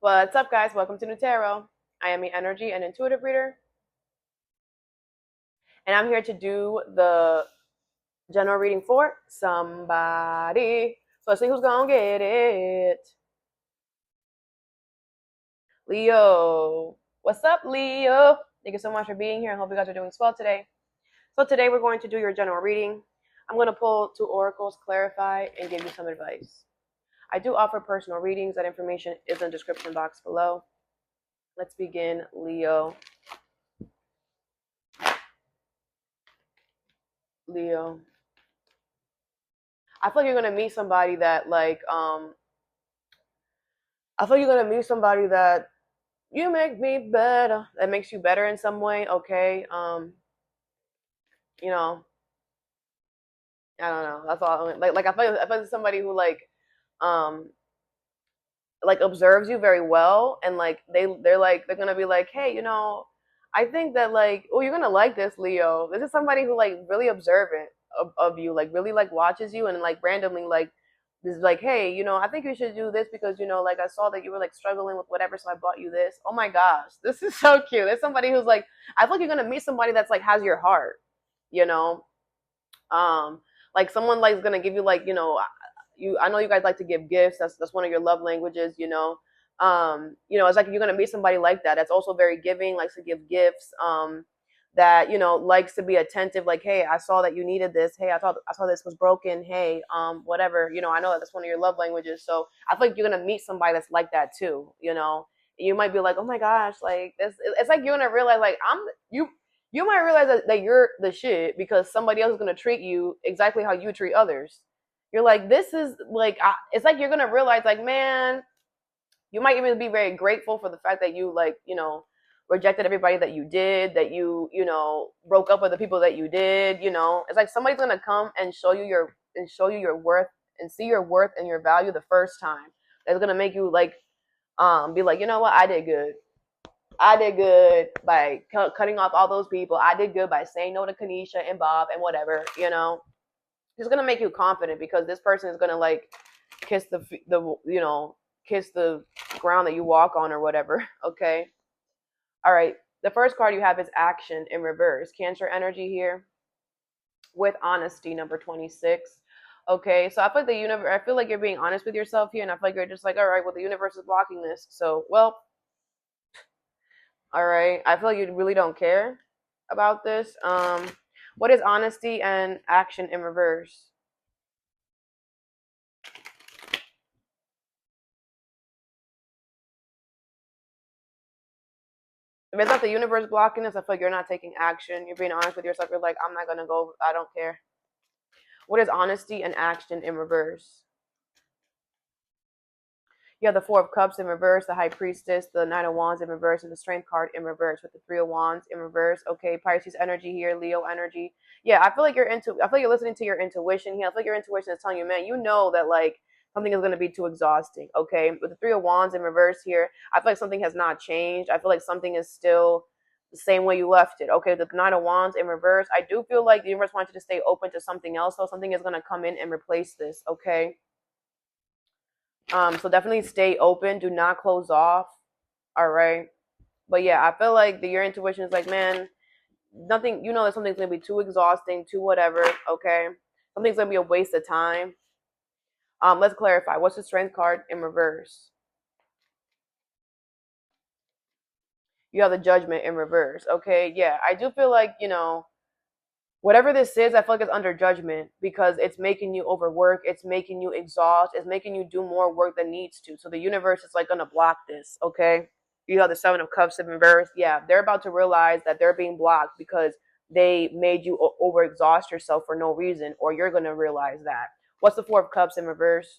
What's up, guys? Welcome to Nutarot. I am the energy and intuitive reader, and I'm here to do the general reading for somebody. So let's see who's gonna get it. Leo. What's up, Leo? Thank you so much for being here. I hope you guys are doing well today. So today we're going to do your general reading. I'm going to pull two oracles, clarify, and give you some advice. I do offer personal readings. That information is in the description box below. Let's begin, Leo. Leo. I feel like you're gonna meet somebody that I feel like you're gonna meet somebody that you make me better. That makes you better in some way, okay? You know, I don't know. That's all. I feel like somebody who um observes you very well, and they're gonna be like, hey, I think that oh, you're gonna like this, Leo. This is somebody who really observant of you, really watches you and randomly is like, hey, I think you should do this because I saw that you were struggling with whatever, so I bought you this. Oh my gosh, this is so cute. There's somebody who's I feel like you're gonna meet somebody that's has your heart, you know. Someone is gonna give you I know you guys like to give gifts. That's one of your love languages, it's like you're gonna meet somebody like that. That's also very giving, likes to give gifts, that likes to be attentive. Like, hey, I saw that you needed this. Hey, I saw this was broken. Hey, whatever. I know that's one of your love languages. So I feel like you're gonna meet somebody that's like that too. You might be like, oh my gosh, like this. It's like you're gonna realize you might realize that you're the shit because somebody else is gonna treat you exactly how you treat others. You're like, this is it's like you're gonna realize man, you might even be very grateful for the fact that you rejected everybody that you did, that you broke up with the people that you did. It's like somebody's gonna come and show you your worth and see your worth and your value the first time. That's gonna make you be like, you know what, I did good. I did good by cutting off all those people. I did good by saying no to Kanisha and Bob and whatever. It's gonna make you confident because this person is gonna kiss kiss the ground that you walk on or whatever. Okay. All right. The first card you have is action in reverse. Cancer energy here with honesty, number 26. Okay. So I feel like I feel like you're being honest with yourself here, and I feel like you're just all right, well, the universe is blocking this. So, well, all right. I feel like you really don't care about this. What is honesty and action in reverse? If it's not the universe blocking this, I feel like you're not taking action. You're being honest with yourself. You're like, I'm not gonna go. I don't care. What is honesty and action in reverse? You have the Four of Cups in reverse, the High Priestess, the Nine of Wands in reverse, and the Strength card in reverse with the Three of Wands in reverse. Okay, Pisces energy here, Leo energy. Yeah, I feel like I feel like you're listening to your intuition here. I feel like your intuition is telling you, man, you know that something is going to be too exhausting. Okay, with the Three of Wands in reverse here, I feel like something has not changed. I feel like something is still the same way you left it. Okay, the Nine of Wands in reverse, I do feel like the universe wants you to stay open to something else, so something is going to come in and replace this. Okay. So definitely stay open. Do not close off. All right. But yeah, I feel like your intuition is like, man, nothing, that something's going to be too exhausting, too whatever. Okay. Something's going to be a waste of time. Let's clarify. What's the strength card in reverse? You have the judgment in reverse. Okay. Yeah. I do feel like, whatever this is, I feel like it's under judgment because it's making you overwork. It's making you exhaust. It's making you do more work than needs to. So the universe is going to block this. Okay. You have the Seven of Cups in reverse. Yeah. They're about to realize that they're being blocked because they made you overexhaust yourself for no reason, or you're going to realize that. What's the Four of Cups in reverse?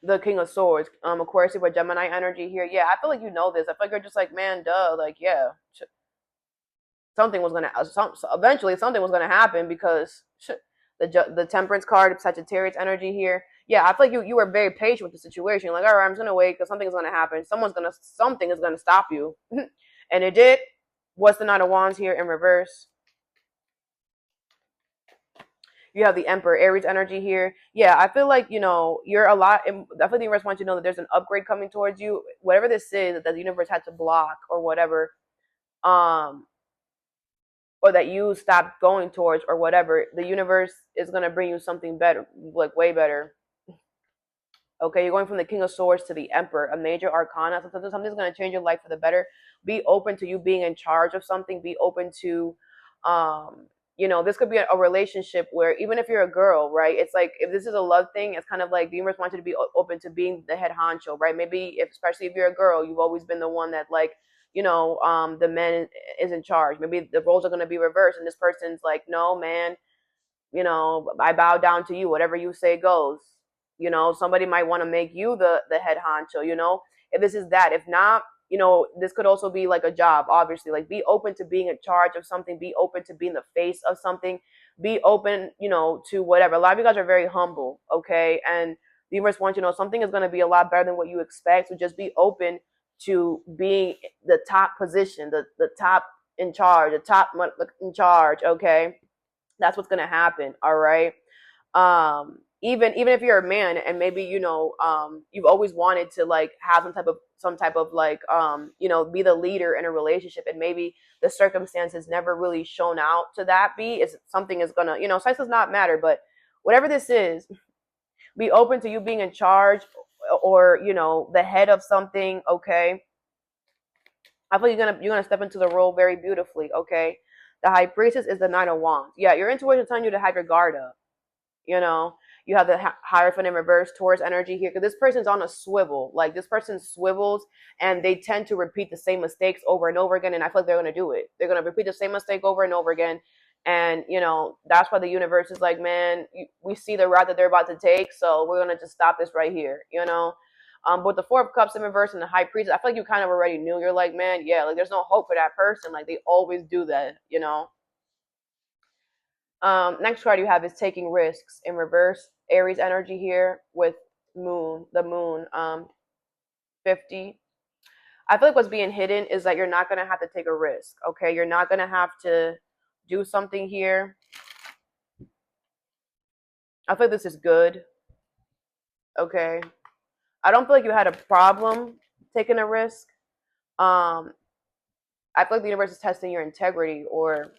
The King of Swords. Aquarius with Gemini energy here. Yeah. I feel like you know this. I feel like you're just like, man, duh. Yeah. Something was gonna eventually something was gonna happen because the Temperance card, Sagittarius energy here. Yeah, I feel like you were very patient with the situation. Like, all right, I'm just gonna wait because something is gonna happen. Something is gonna stop you, and it did. What's the Knight of Wands here in reverse? You have the Emperor Aries energy here. Yeah, I feel like, you're a lot. I feel the universe wants you to know that there's an upgrade coming towards you. Whatever this is that the universe had to block or whatever, um, or that you stopped going towards or whatever, the universe is gonna bring you something better, like way better. Okay, you're going from the King of Swords to the Emperor, a major arcana. Something's going to change your life for the better. Be open to you being in charge of something. Be open to, um, this could be a relationship where even if you're a girl, right? It's like if this is a love thing, it's kind of like the universe wants you to be open to being the head honcho, right? Maybe especially if you're a girl, you've always been the one that like, the man is in charge. Maybe the roles are going to be reversed, and this person's like, no, man, I bow down to you. Whatever you say goes. Somebody might want to make you the head honcho. If this is that. If not, this could also be like a job. Obviously, like be open to being in charge of something. Be open to being the face of something. Be open, to whatever. A lot of you guys are very humble, okay? And the universe wants you to know something is going to be a lot better than what you expect. So just be open to being the top position, the top in charge, the top in charge, okay? That's what's gonna happen. All right. Even if you're a man and maybe you've always wanted to like have some type of like be the leader in a relationship, and maybe the circumstances never really shown out to that be is something is gonna sex does not matter, but whatever this is, be open to you being in charge or the head of something. Okay, I feel you're gonna step into the role very beautifully. Okay, the High Priestess is the Nine of Wands. Yeah, your intuition is telling you to have your guard up. You know, you have the Hierophant in reverse, Taurus energy here, because this person's on a swivel. Like this person swivels, and they tend to repeat the same mistakes over and over again. And I feel like they're gonna do it. They're gonna repeat the same mistake over and over again. And that's why the universe is like, man, we see the route that they're about to take, so we're gonna just stop this right here. But the Four of Cups in reverse and the High Priest, I feel like you kind of already knew. You're like, man, yeah, like there's no hope for that person. Like they always do that. Next card you have is Taking Risks in reverse. Aries energy here with the moon, 50. I feel like what's being hidden is that you're not going to have to take a risk, okay? You're not going to have to do something here. I feel like this is good, okay? I don't feel like you had a problem taking a risk. Um, I feel like the universe is testing your integrity, or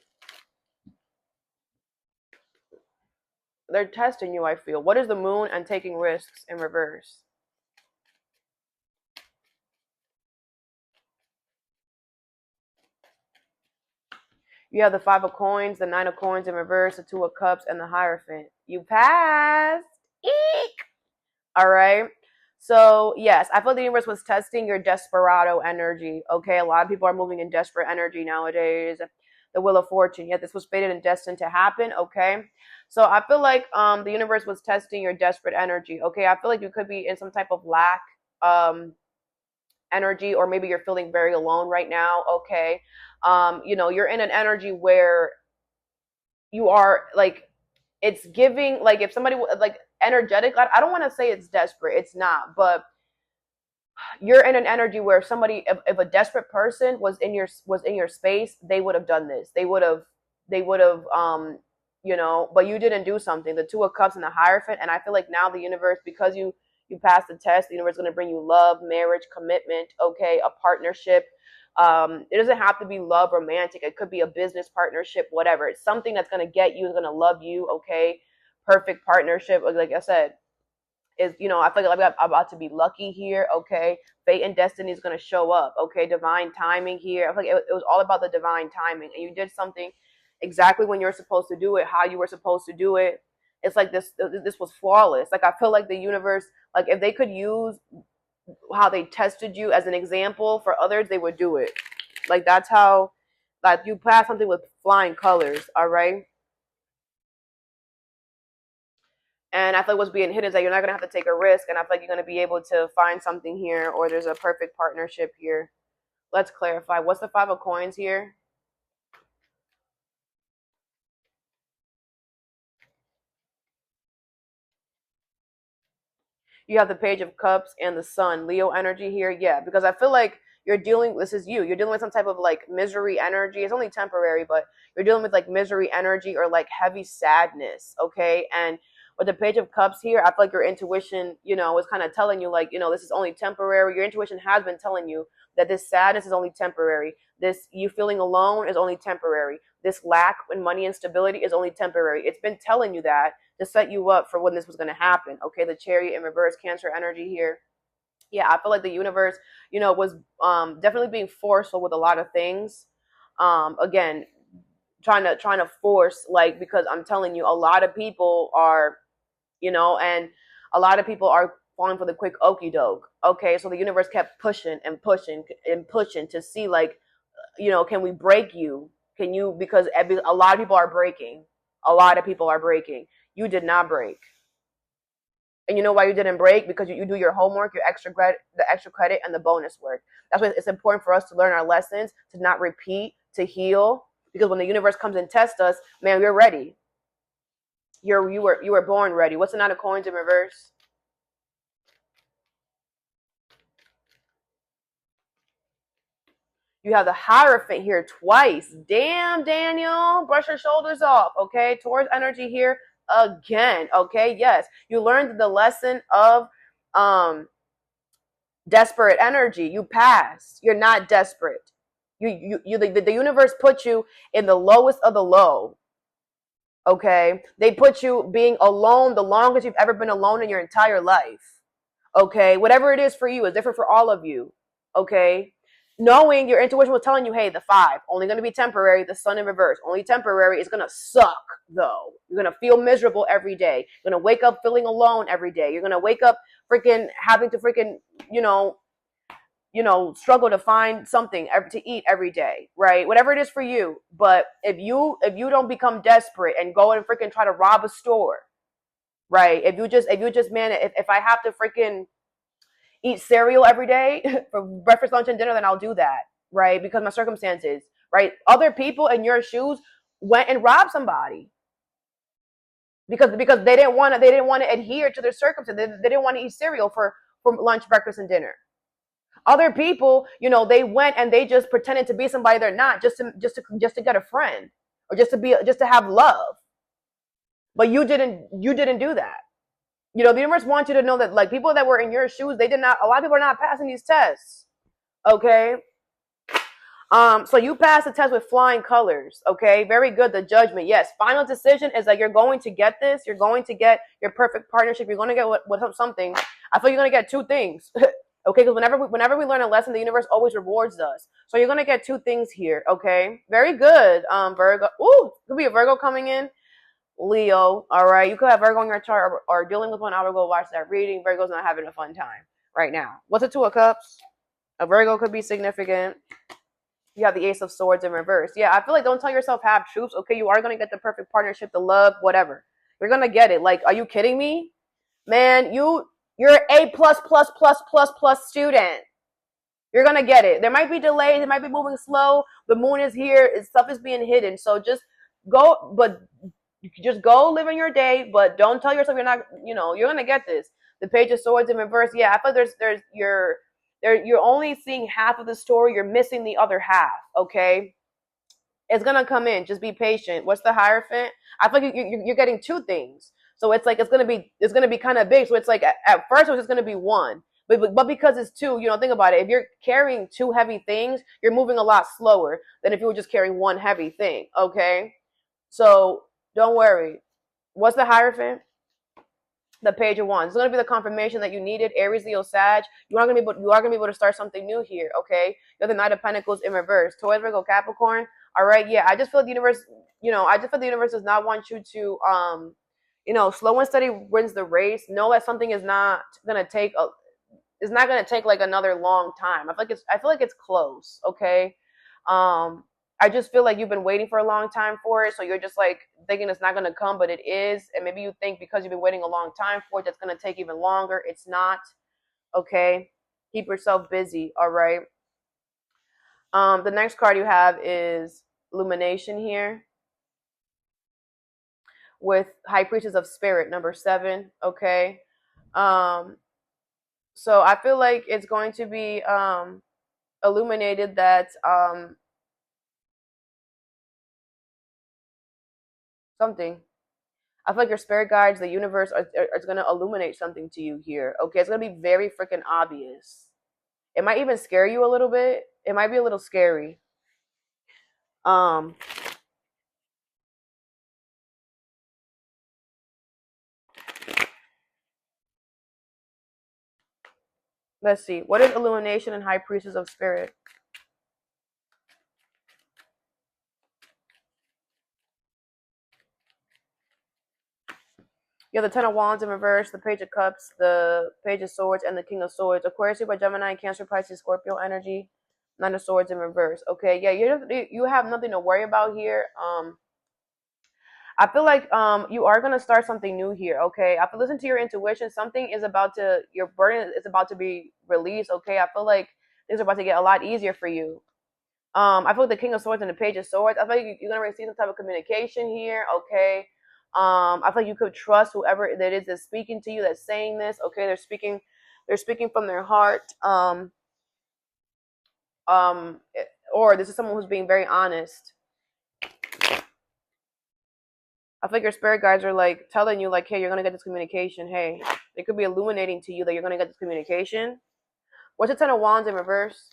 they're testing you, I feel. What is the moon and taking risks in reverse? You have the Five of Coins, the Nine of Coins in reverse, the Two of Cups, and the Hierophant. You passed. Eek! All right. So, yes, I feel the universe was testing your desperado energy. Okay. A lot of people are moving in desperate energy nowadays. The Wheel of Fortune. Yet this was fated and destined to happen. Okay. So, I feel like the universe was testing your desperate energy. Okay. I feel like you could be in some type of lack energy, or maybe you're feeling very alone right now. Okay. You're in an energy where you are like, it's giving, like if somebody like energetic, I don't want to say it's desperate, it's not, but you're in an energy where somebody, if a desperate person was in your space, they would have done this, they would have but you didn't do something. The Two of Cups and the Hierophant, and I feel like now the universe, because you passed the test, the universe is going to bring you love, marriage, commitment, okay, a partnership. It doesn't have to be love romantic. It could be a business partnership, whatever. It's something that's going to get you, is going to love you, okay? Perfect partnership. Like I said, I feel like I'm about to be lucky here, okay? Fate and destiny is going to show up, okay? Divine timing here. I feel like it was all about the divine timing. And you did something exactly when you're supposed to do it, how you were supposed to do it. It's like this was flawless. Like I feel like the universe, like if they could use how they tested you as an example for others, they would do it. Like that's how, like you pass something with flying colors, all right? And I feel like what's being hidden is that you're not gonna have to take a risk, and I feel like you're gonna be able to find something here, or there's a perfect partnership here. Let's clarify. What's the Five of Coins here? You have the Page of Cups and the Sun, Leo energy here. Yeah, because I feel like this is you. You're dealing with some type of like misery energy. It's only temporary, but you're dealing with like misery energy or like heavy sadness, okay? And with the Page of Cups here, I feel like your intuition, is kind of telling you like, this is only temporary. Your intuition has been telling you that this sadness is only temporary. This you feeling alone is only temporary. This lack in money and stability is only temporary. It's been telling you that to set you up for when this was going to happen. Okay, the Chariot in reverse, Cancer energy here. Yeah, I feel like the universe, was definitely being forceful with a lot of things. Again, trying to force, like, because I'm telling you, a lot of people are, and a lot of people are falling for the quick okie doke. Okay, so the universe kept pushing and pushing and pushing to see, like, can we break you? Can you? Because a lot of people are breaking. A lot of people are breaking. You did not break. And you know why you didn't break? Because you do your homework, your the extra credit, and the bonus work. That's why it's important for us to learn our lessons, to not repeat, to heal. Because when the universe comes and tests us, man, we're ready. You were born ready. What's the Nine of Coins in reverse? You have the Hierophant here twice. Damn, Daniel. Brush your shoulders off, okay? Taurus energy here again, okay? Yes, you learned the lesson of desperate energy. You passed. You're not desperate. The universe put you in the lowest of the low, okay? They put you being alone the longest you've ever been alone in your entire life, okay? Whatever it is for you is different for all of you, okay? Knowing your intuition was telling you, hey, the 5, only going to be temporary. The Sun in reverse, only temporary. It's going to suck, though. You're going to feel miserable every day. You're going to wake up feeling alone every day. You're going to wake up freaking having to freaking, struggle to find something to eat every day, right? Whatever it is for you. But if you don't become desperate and go and freaking try to rob a store, right? If you just, man, if I have to freaking eat cereal every day for breakfast, lunch, and dinner, then I'll do that, right? Because my circumstances, right? Other people in your shoes went and robbed somebody because they didn't want to adhere to their circumstances. They didn't want to eat cereal for lunch, breakfast, and dinner. Other people, they went and they just pretended to be somebody they're not, just to get a friend or just to have love. But you didn't do that. The universe wants you to know that, like, people that were in your shoes, a lot of people are not passing these tests. Okay. So you passed the test with flying colors. Okay. Very good. The Judgment. Yes. Final decision is that you're going to get this. You're going to get your perfect partnership. You're going to get something. I feel you're going to get 2 things. Okay. Because whenever we learn a lesson, the universe always rewards us. So you're going to get 2 things here. Okay. Very good. Virgo. Ooh, could be a Virgo coming in. Leo, all right. You could have Virgo in your chart or dealing with one. I will go watch that reading. Virgo's not having a fun time right now. What's a 2 of Cups? A Virgo could be significant. You have the Ace of Swords in reverse. Yeah, I feel like don't tell yourself half truths. Okay, you are going to get the perfect partnership, the love, whatever. You're going to get it. Like, are you kidding me? Man, you're A+++++ student. You're going to get it. There might be delays. It might be moving slow. The moon is here. Stuff is being hidden. So just go, but just go live in your day, but don't tell yourself you're not, you're going to get this. The Page of Swords in reverse. Yeah, I feel you're only seeing half of the story. You're missing the other half, okay? It's going to come in. Just be patient. What's the Hierophant? I feel like you're getting 2 things. So it's like it's going to be kind of big. So it's like at first it was just going to be 1. But because it's 2, think about it. If you're carrying 2 heavy things, you're moving a lot slower than if you were just carrying 1 heavy thing, okay? So don't worry. What's the Hierophant? The Page of Wands. It's going to be the confirmation that you needed. Aries, Leo, Sag. You are going to be able to start something new here, okay? You have the Knight of Pentacles in reverse. Taurus, Virgo, Capricorn. All right, yeah. I just feel the universe, the universe does not want you to, slow and steady wins the race. Know that something is not going to take like another long time. I feel like it's close, okay? I just feel like you've been waiting for a long time for it. So you're just like thinking it's not going to come, but it is. And maybe you think because you've been waiting a long time for it, that's going to take even longer. It's not. Okay. Keep yourself busy. All right. The next card you have is Illumination here with High Priestess of Spirit, number 7. Okay. So I feel like it's going to be, illuminated that something. I feel like your spirit guides, the universe, are going to illuminate something to you here. Okay, it's going to be very freaking obvious. It might even scare you a little bit. It might be a little scary. Um, let's see. What is illumination and high priestess of spirit? You have the Ten of Wands in reverse, the Page of Cups, the Page of Swords, and the King of Swords. Aquarius, by Gemini, Cancer, Pisces, Scorpio energy. Nine of Swords in reverse. Okay, yeah, you have nothing to worry about here. I feel like you are gonna start something new here. Okay, I feel listen to your intuition. Something is about to your burden is about to be released. Okay, I feel like things are about to get a lot easier for you. I feel like the King of Swords and the Page of Swords. I feel like you're gonna receive some type of communication here. Okay. I feel like you could trust whoever that is that's speaking to you, that's saying this. Okay, they're speaking from their heart. Um, or this is someone who's being very honest. I feel like your spirit guides are like telling you, like, hey, you're gonna get this communication. Hey, they could be illuminating to you that you're gonna get this communication. What's the Ten of Wands in reverse?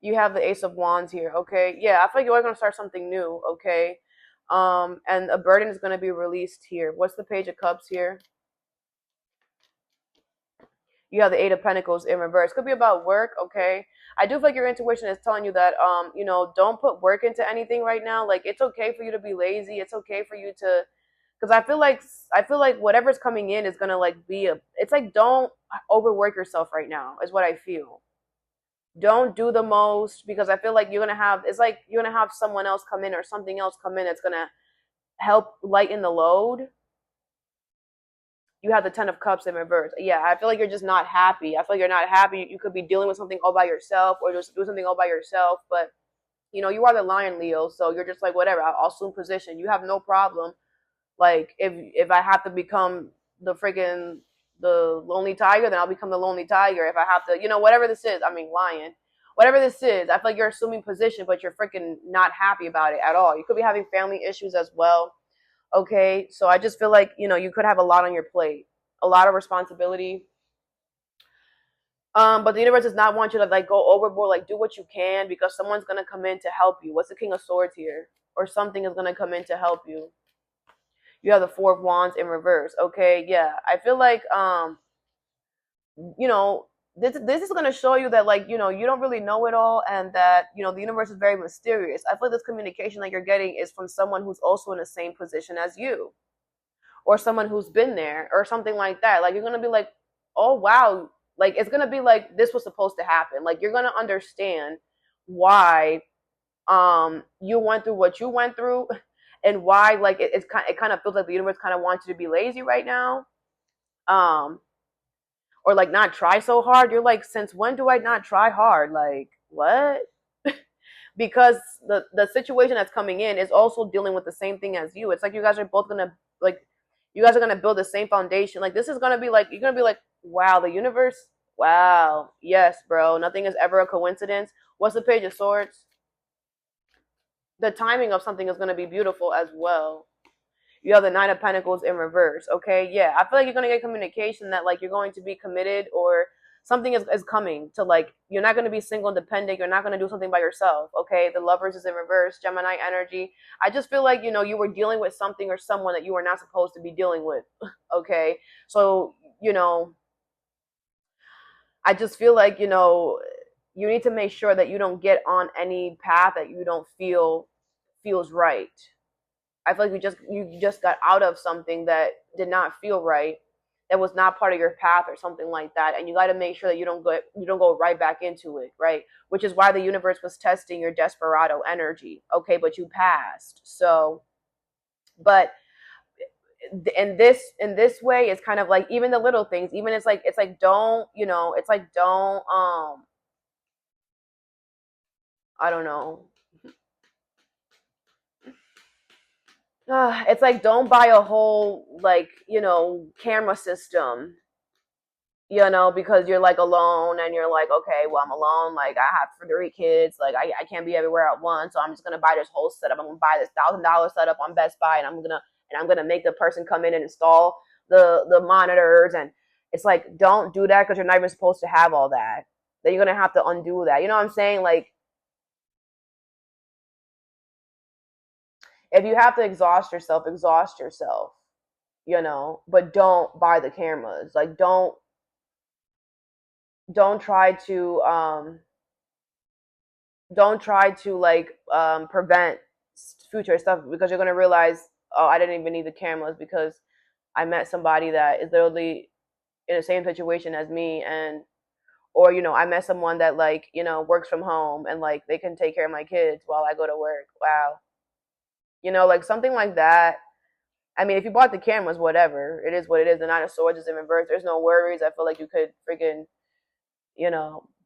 You have the Ace of Wands here. Okay, yeah, I feel like you're gonna start something new. Okay, and a burden is gonna be released here. What's the Page of Cups here? You have the Eight of Pentacles in reverse. Could be about work, okay? I do feel like your intuition is telling you that, don't put work into anything right now. Like, it's okay for you to be lazy. It's okay for you to, because I feel like whatever's coming in is gonna like be a. It's like don't overwork yourself right now. Is what I feel. Don't do the most because I feel like you're gonna have. It's like you're gonna have someone else come in or something else come in that's gonna help lighten the load. You have the Ten of Cups in reverse. Yeah, I feel like you're just not happy. I feel like you're not happy. You could be dealing with something all by yourself or just do something all by yourself. But, you are the Lion, Leo. So you're just like, whatever, I'll assume position. You have no problem. Like, if I have to become the lonely tiger, then I'll become the lonely tiger. If I have to, whatever this is, I mean, lion. Whatever this is, I feel like you're assuming position, but you're freaking not happy about it at all. You could be having family issues as well. Okay, so I just feel like you could have a lot on your plate, a lot of responsibility. But the universe does not want you to like go overboard. Like do what you can because someone's gonna come in to help you. What's the King of Swords here? Or something is gonna come in to help you. You have the Four of Wands in reverse. Okay, yeah, I feel like you know this is gonna show you that like you don't really know it all and that the universe is very mysterious. I feel like this communication that you're getting is from someone who's also in the same position as you or someone who's been there or something like that. Like you're gonna be like, oh wow, like it's gonna be like this was supposed to happen. Like you're gonna understand why you went through what you went through and why like it kind of feels like the universe kind of wants you to be lazy right now. Um or like not try so hard. You're like, since when do I not try hard? Like what? Because the situation that's coming in is also dealing with the same thing as you. It's like you guys are both gonna like you guys are gonna build the same foundation. Like this is gonna be like you're gonna be like, wow, the universe, wow, yes, bro. Nothing is ever a coincidence. What's the Page of Swords? The timing of something is gonna be beautiful as well. You have the Nine of Pentacles in reverse. Okay, yeah, I feel like you're gonna get communication that like you're going to be committed or something is coming to like you're not going to be single independent, you're not going to do something by yourself. Okay, the Lovers is in reverse, Gemini energy. I just feel like you were dealing with something or someone that you were not supposed to be dealing with. Okay, so I just feel like you need to make sure that you don't get on any path that you don't feel feels right. I feel like you just got out of something that did not feel right, that was not part of your path or something like that, and you got to make sure that you don't go right back into it, right? Which is why the universe was testing your desperado energy. Okay, but you passed. So, but in this way, it's kind of like even the little things, even it's like don't it's like don't I don't know. It's like, don't buy a whole, like, camera system, because you're like alone and you're like, okay, well, I'm alone. Like, I have 3 kids. Like, I can't be everywhere at once. So I'm just going to buy this whole setup. I'm going to buy this $1,000 setup on Best Buy, and I'm going to make the person come in and install the monitors. And it's like, don't do that, because you're not even supposed to have all that. Then you're going to have to undo that. You know what I'm saying? Like, if you have to exhaust yourself, but don't buy the cameras. Like, don't try to like prevent future stuff, because you're going to realize, oh, I didn't even need the cameras because I met somebody that is literally in the same situation as me. And or I met someone that, like, works from home, and like they can take care of my kids while I go to work. Wow. Like something like that. I mean, if you bought the cameras, whatever, it is what it is. The 9 of Swords is in reverse. There's no worries. I feel like you could freaking,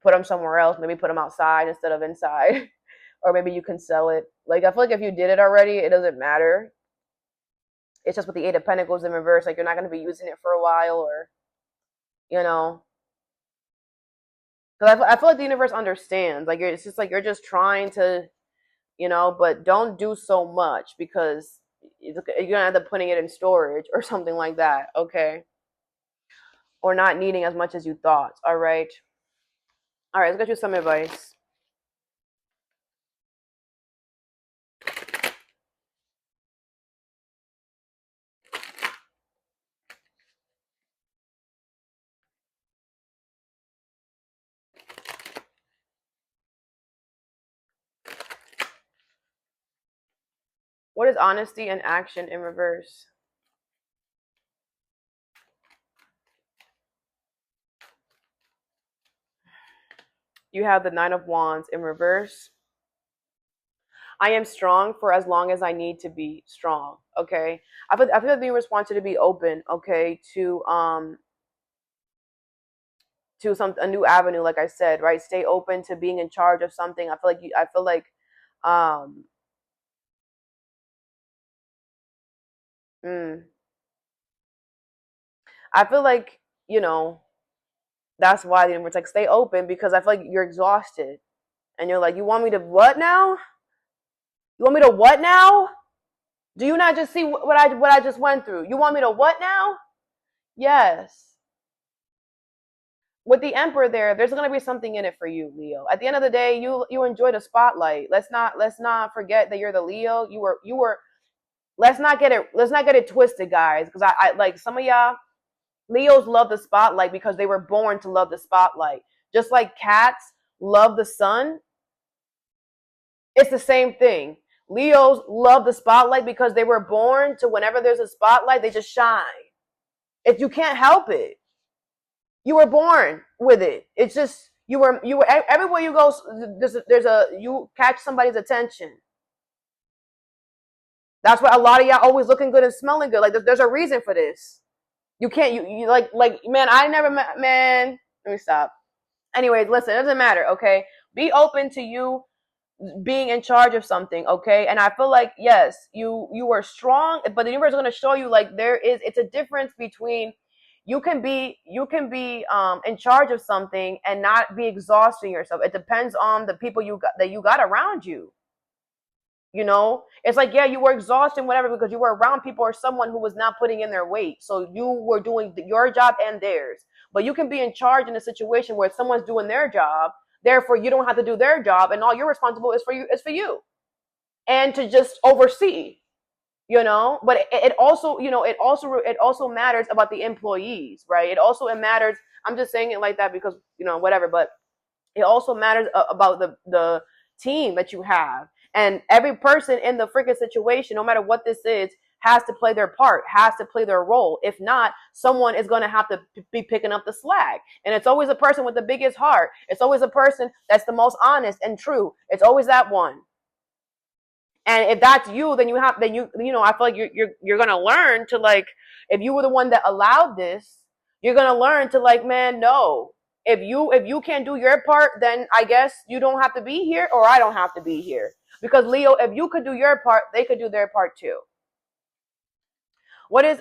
put them somewhere else. Maybe put them outside instead of inside. Or maybe you can sell it. Like, I feel like if you did it already, it doesn't matter. It's just with the 8 of Pentacles in reverse. Like, you're not going to be using it for a while, or, Because I feel like the universe understands. Like, it's just like you're just trying to, but don't do so much, because you're going to end up putting it in storage or something like that, okay? Or not needing as much as you thought, all right? All right, let's get you some advice. What is honesty and action in reverse? You have the 9 of Wands in reverse. I am strong for as long as I need to be strong. Okay, I feel like the universe wants you to be open. Okay, to a new avenue. Like I said, right? Stay open to being in charge of something. I feel like um mm, I feel like that's why the universe like stay open, because I feel like you're exhausted and you're like, you want me to what now? You want me to what now? Do you not just see what I just went through? You want me to what now? Yes. With the Emperor there's going to be something in it for you, Leo. At the end of the day, you enjoy the spotlight. Let's not forget that you're the Leo. You were let's not get it twisted, guys, because I like some of y'all Leos love the spotlight because they were born to love the spotlight. Just like cats love the sun, it's the same thing. Leos love the spotlight because they were born to, whenever there's a spotlight, they just shine. If you can't help it, you were born with it. It's just you were everywhere you go. You catch somebody's attention. That's why a lot of y'all always looking good and smelling good. Like, there's a reason for this. You can't you like man. I never met man. Let me stop. Anyways, listen. It doesn't matter. Okay, be open to you being in charge of something, okay? And I feel like, yes, you are strong, but the universe is going to show you, like, it's a difference between you can be in charge of something and not be exhausting yourself. It depends on the people that you got around you. It's like, yeah, you were exhausted, whatever, because you were around people or someone who was not putting in their weight, so you were doing your job and theirs. But you can be in charge in a situation where someone's doing their job. Therefore, you don't have to do their job, and all you're responsible is for you, and to just oversee. But it also matters about the employees, right? It matters. I'm just saying it like that because whatever. But it also matters about the team that you have, and every person in the freaking situation, no matter what this is, has to play their part, has to play their role. If not, someone is going to have to be picking up the slack. And it's always a person with the biggest heart. It's always a person that's the most honest and true. It's always that one. And if that's you, then I feel like you're going to learn to, like, if you were the one that allowed this, you're going to learn to, like, man, no. If you can't do your part, then I guess you don't have to be here, or I don't have to be here. Because Leo, if you could do your part, they could do their part too. What is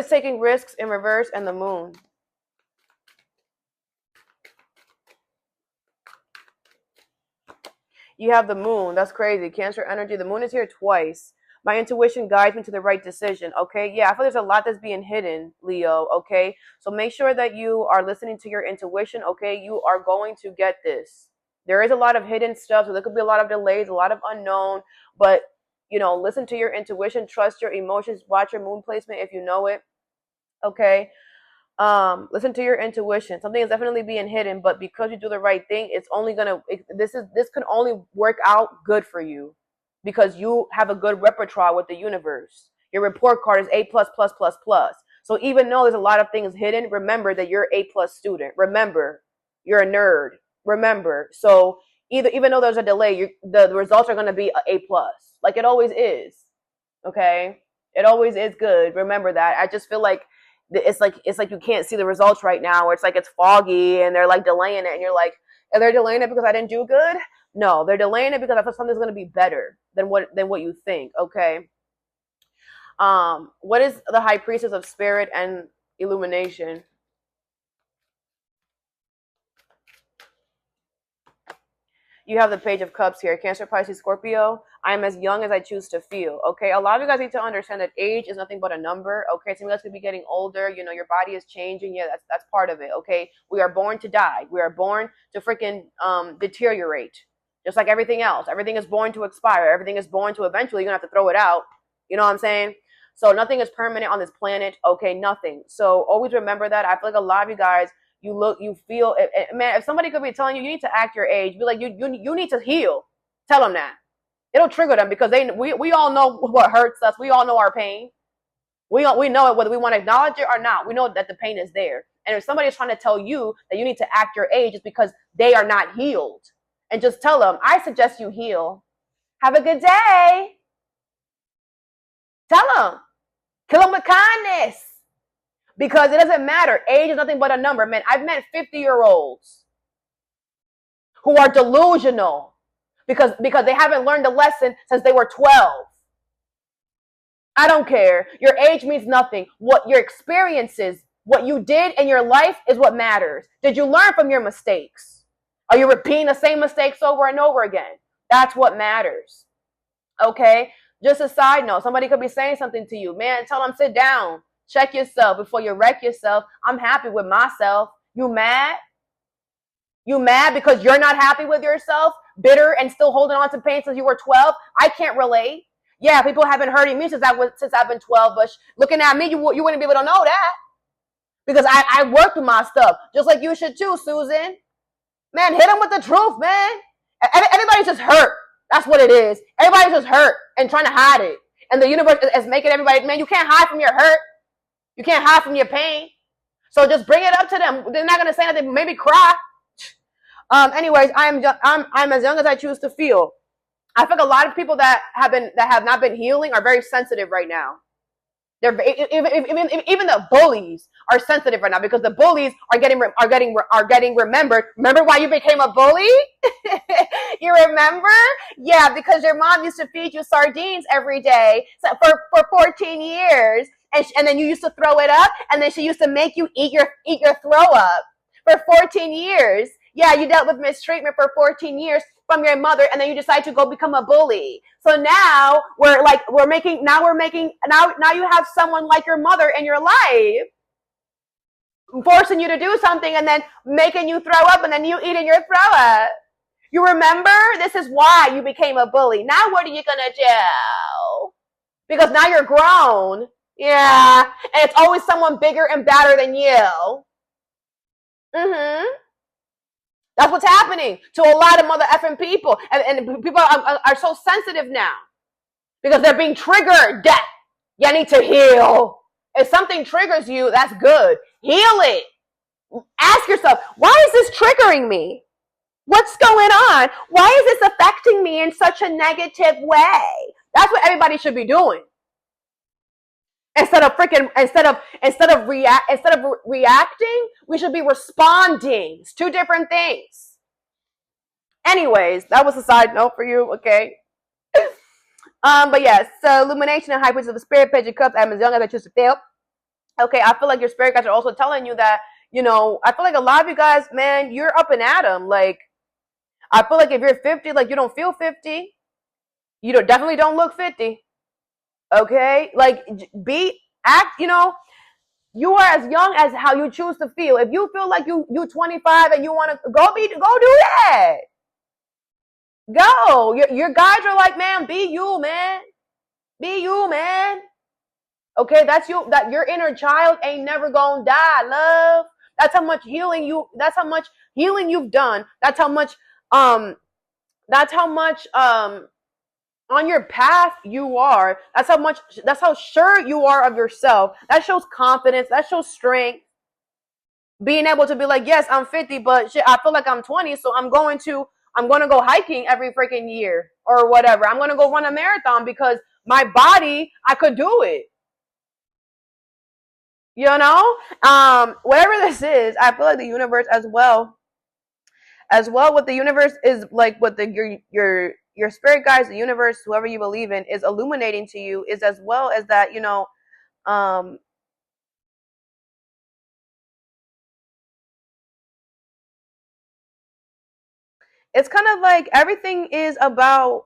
taking risks in reverse and the moon? You have the moon. That's crazy. Cancer energy. The moon is here twice. My intuition guides me to the right decision. Okay. Yeah, I feel there's a lot that's being hidden, Leo. Okay. So make sure that you are listening to your intuition. Okay. You are going to get this. There is a lot of hidden stuff. So there could be a lot of delays, a lot of unknown. But, listen to your intuition. Trust your emotions. Watch your moon placement if you know it. Okay. Listen to your intuition. Something is definitely being hidden, but because you do the right thing, it's only this can only work out good for you because you have a good repertoire with the universe. Your report card is A plus plus plus plus. So even though there's a lot of things hidden, remember that you're A plus student. Remember, you're a nerd. Remember, so even though there's a delay, the results are going to be A plus, like it always is. Okay, it always is good. Remember that. I just feel like it's like you can't see the results right now, or it's like it's foggy and they're like delaying it, and you're like, are they delaying it because I didn't do good? No, they're delaying it because I thought something's going to be better than what you think. Okay. What is the high priestess of spirit and illumination? You have the Page of Cups here. Cancer, Pisces, Scorpio. I am as young as I choose to feel. Okay. A lot of you guys need to understand that age is nothing but a number. Okay. Some of you guys could be getting older. Your body is changing. Yeah, that's part of it. Okay. We are born to die. We are born to freaking deteriorate. Just like everything else. Everything is born to expire. Everything is born to eventually you're gonna have to throw it out. You know what I'm saying? So nothing is permanent on this planet. Okay, nothing. So always remember that. I feel like a lot of you guys, you feel, man, if somebody could be telling you need to act your age, be like, you need to heal. Tell them that. It'll trigger them because we all know what hurts us. We all know our pain. We know it whether we want to acknowledge it or not. We know that the pain is there. And if somebody is trying to tell you that you need to act your age, it's because they are not healed. And just tell them, I suggest you heal. Have a good day. Tell them. Kill them with kindness. Because it doesn't matter. Age is nothing but a number. Man, I've met 50-year-olds who are delusional because they haven't learned a lesson since they were 12. I don't care. Your age means nothing. What your experiences, what you did in your life is what matters. Did you learn from your mistakes? Are you repeating the same mistakes over and over again? That's what matters. Okay? Just a side note, somebody could be saying something to you. Man, tell them sit down. Check yourself before you wreck yourself. I'm happy with myself. You mad? You mad because you're not happy with yourself? Bitter and still holding on to pain since you were 12? I can't relate. Yeah, people have been hurting me since I've been 12, but looking at me, you wouldn't be able to know that. Because I worked with my stuff. Just like you should too, Susan. Man, hit them with the truth, man. Everybody's just hurt. That's what it is. Everybody's just hurt and trying to hide it. And the universe is making everybody, man, you can't hide from your hurt. You can't hide from your pain. So just bring it up to them. They're not going to say anything, maybe cry. Anyways, I'm as young as I choose to feel. I think a lot of people that have not been healing are very sensitive right now. They're even the bullies are sensitive right now because the bullies are getting remembered. Remember why you became a bully? You remember? Yeah, because your mom used to feed you sardines every day for 14 years. And then you used to throw it up, and then she used to make you eat your throw up for 14 years. Yeah, you dealt with mistreatment for 14 years from your mother, and then you decide to go become a bully. So now now you have someone like your mother in your life forcing you to do something and then making you throw up, and then you eating your throw up. You remember? This is why you became a bully. Now what are you gonna do? Because now you're grown. Yeah, and it's always someone bigger and badder than you. That's what's happening to a lot of mother effing people. And people are so sensitive now because they're being triggered. You need to heal. If something triggers you, that's good. Heal it. Ask yourself, why is this triggering me? What's going on? Why is this affecting me in such a negative way? That's what everybody should be doing. Instead of reacting, we should be responding. It's two different things. Anyways, that was a side note for you, okay? But yes, so illumination and high priestess of the spirit, page of cups. I'm as young as I choose to feel. Okay, I feel like your spirit guides are also telling you that, I feel like a lot of you guys, man, you're up and at 'em. Like, I feel like if you're 50, like you don't feel 50. You definitely don't look 50. Okay, like act. You are as young as how you choose to feel. If you feel like you 25 and you want to go do that. Go. Your guides are like, man, be you, man. Be you, man. Okay, that's you. That your inner child ain't never gonna die, love. That's how much healing you've done. Um that's how much on your path you are. That's how sure you are of yourself. That shows confidence, that shows strength. Being able to be like, yes, I'm 50, but shit, I feel like I'm 20, so I'm going to go hiking every freaking year or whatever. I'm going to go run a marathon because my body, I could do it. Whatever this is, I feel like the universe as well what the universe is like, what your spirit guides, the universe, whoever you believe in, is illuminating to you, is as well as that, um it's kind of like everything is about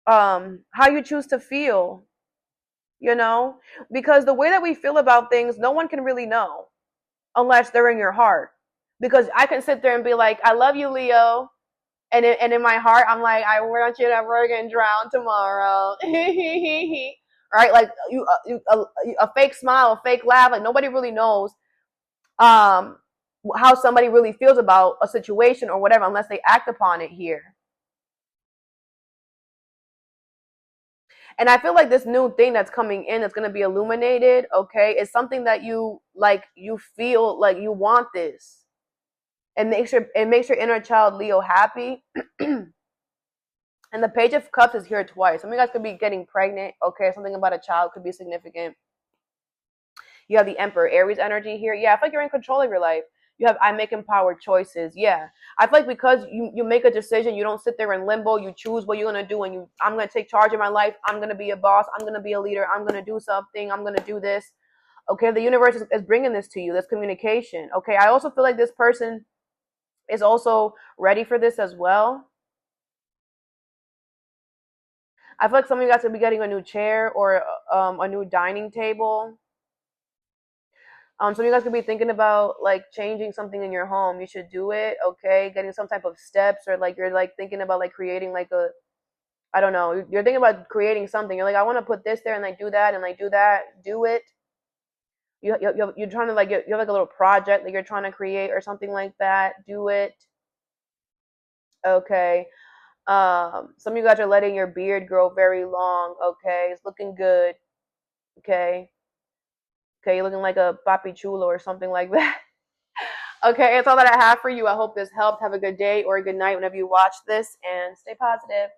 how you choose to feel, because the way that we feel about things, no one can really know unless they're in your heart. Because I can sit there and be like, I love you, Leo, and in my heart I'm like, I want you to work and drown tomorrow. Right? Like a fake smile, a fake laugh. Like nobody really knows um how somebody really feels about a situation or whatever unless they act upon it here. And I feel like this new thing that's coming in, that's going to be illuminated, okay, is something that you feel like you want this. It makes your inner child Leo happy. And the Page of Cups is here twice. Some of you guys could be getting pregnant, okay? Something about a child could be significant. You have the Emperor, Aries energy here. Yeah, I feel like you're in control of your life. You have I make empowered choices. Yeah. I feel like because you make a decision, you don't sit there in limbo. You choose what you're going to do, and I'm going to take charge of my life. I'm going to be a boss. I'm going to be a leader. I'm going to do something. I'm going to do this. Okay, the universe is bringing this to you. This communication. Okay, I also feel like this person is also ready for this as well. I feel like some of you guys will be getting a new chair or a new dining table. Some of you guys could be thinking about like changing something in your home. You should do it, okay? Getting some type of steps, or like you're like thinking about like creating like I don't know. You're thinking about creating something. You're like, I want to put this there and like do that and like do that. Do it. You're trying to like you have like a little project that you're trying to create or something like that. Do it, okay? Some of you guys are letting your beard grow very long, okay? It's looking good, okay? Okay, you're looking like a papi chulo or something like that. Okay, it's all that I have for you. I hope this helped. Have a good day or a good night whenever you watch this, and stay positive.